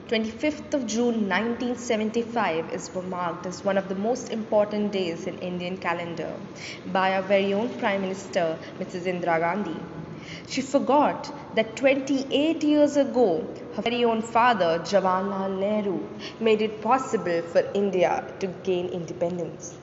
25th of June 1975 is marked as one of the most important days in Indian calendar by our very own Prime Minister, Mrs. Indira Gandhi. She forgot that 28 years ago, her very own father, Jawaharlal Nehru, made it possible for India to gain independence.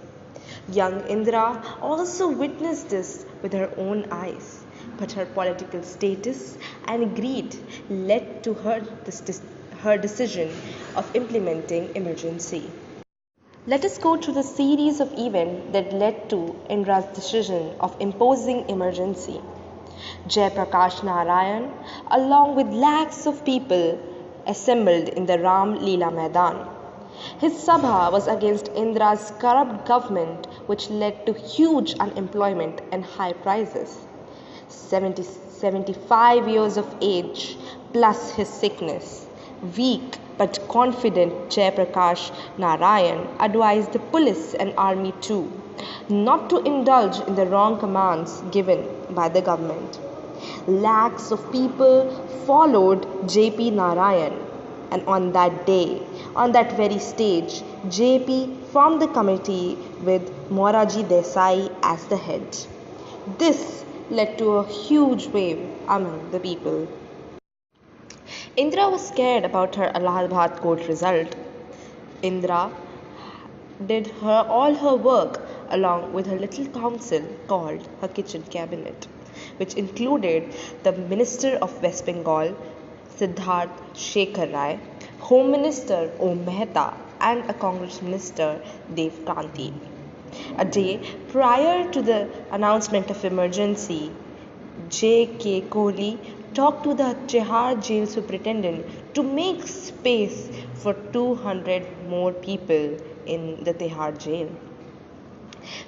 Young Indira also witnessed this with her own eyes, but her political status and greed led to her decision of implementing emergency. Let us go through the series of events that led to Indira's decision of imposing emergency. Jayaprakash Narayan, along with lakhs of people, assembled in the Ram Leela Maidan. His sabha was against Indira's corrupt government, which led to huge unemployment and high prices. 75 years of age plus his sickness, weak but confident Jayaprakash Narayan advised the police and army too not to indulge in the wrong commands given by the government. Lakhs of people followed J.P. Narayan, and on that day, on that very stage, J.P. formed the committee with Moraji Desai as the head. This led to a huge wave among the people. Indira was scared about her Allahabad court result. Indira did all her work along with her little council called her kitchen cabinet, which included the Minister of West Bengal, Siddharth Shekhar Rai, Home Minister Om Mehta, and a Congress Minister Dev Kanti. A day prior to the announcement of emergency, J.K. Kohli talked to the Tihar jail superintendent to make space for 200 more people in the Tihar jail.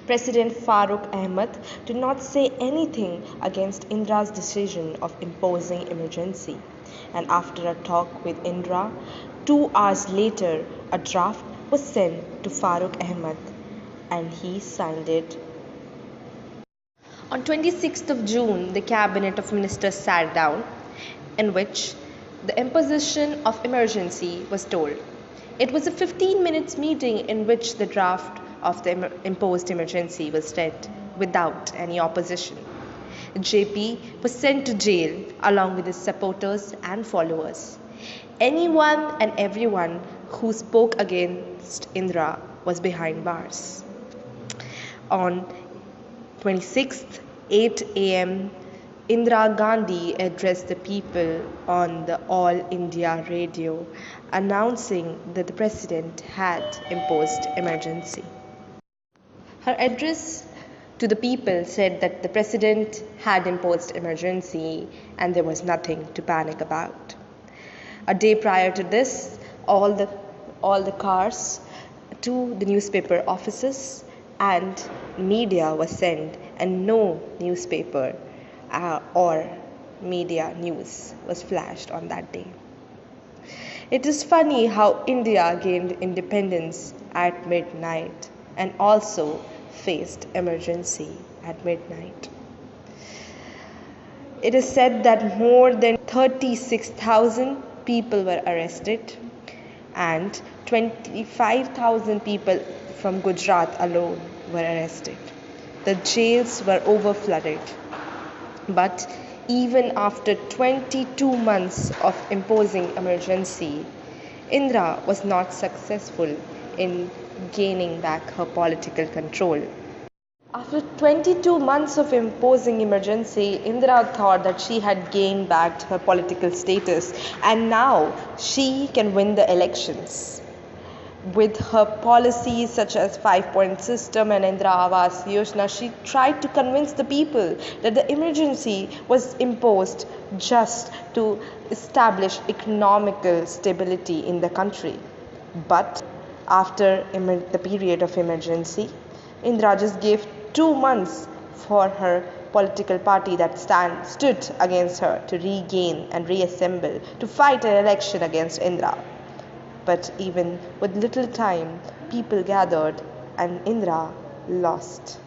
President Farooq Ahmad did not say anything against Indira's decision of imposing emergency, and after a talk with Indira, 2 hours later, a draft was sent to Farooq Ahmad and he signed it. On 26th of June, the cabinet of ministers sat down, in which the imposition of emergency was told. It was a 15 minutes meeting in which the draft of the imposed emergency was read without any opposition. JP was sent to jail along with his supporters and followers. Anyone and everyone who spoke against Indira was behind bars. On 26th, 8 a.m., Indira Gandhi addressed the people on the All India radio, announcing that the president had imposed emergency. Her address to the people said that the president had imposed emergency and there was nothing to panic about. A day prior to this, all the cars to the newspaper offices and media was sent, and no newspaper or media news was flashed on that day. It is funny how India gained independence at midnight and also faced emergency at midnight. It is said that more than 36,000 people were arrested and 25,000 people from Gujarat alone were arrested. The jails were overflooded. But even after 22 months of imposing emergency, Indira was not successful in gaining back her political control. After 22 months of imposing emergency, Indira thought that she had gained back her political status and now she can win the elections. With her policies such as 5-point system and Indira Awas Yojana, she tried to convince the people that the emergency was imposed just to establish economical stability in the country. But after the period of emergency, Indira just gave 2 months for her political party that stood against her to regain and reassemble to fight an election against Indira. But even with little time, people gathered and Indira lost.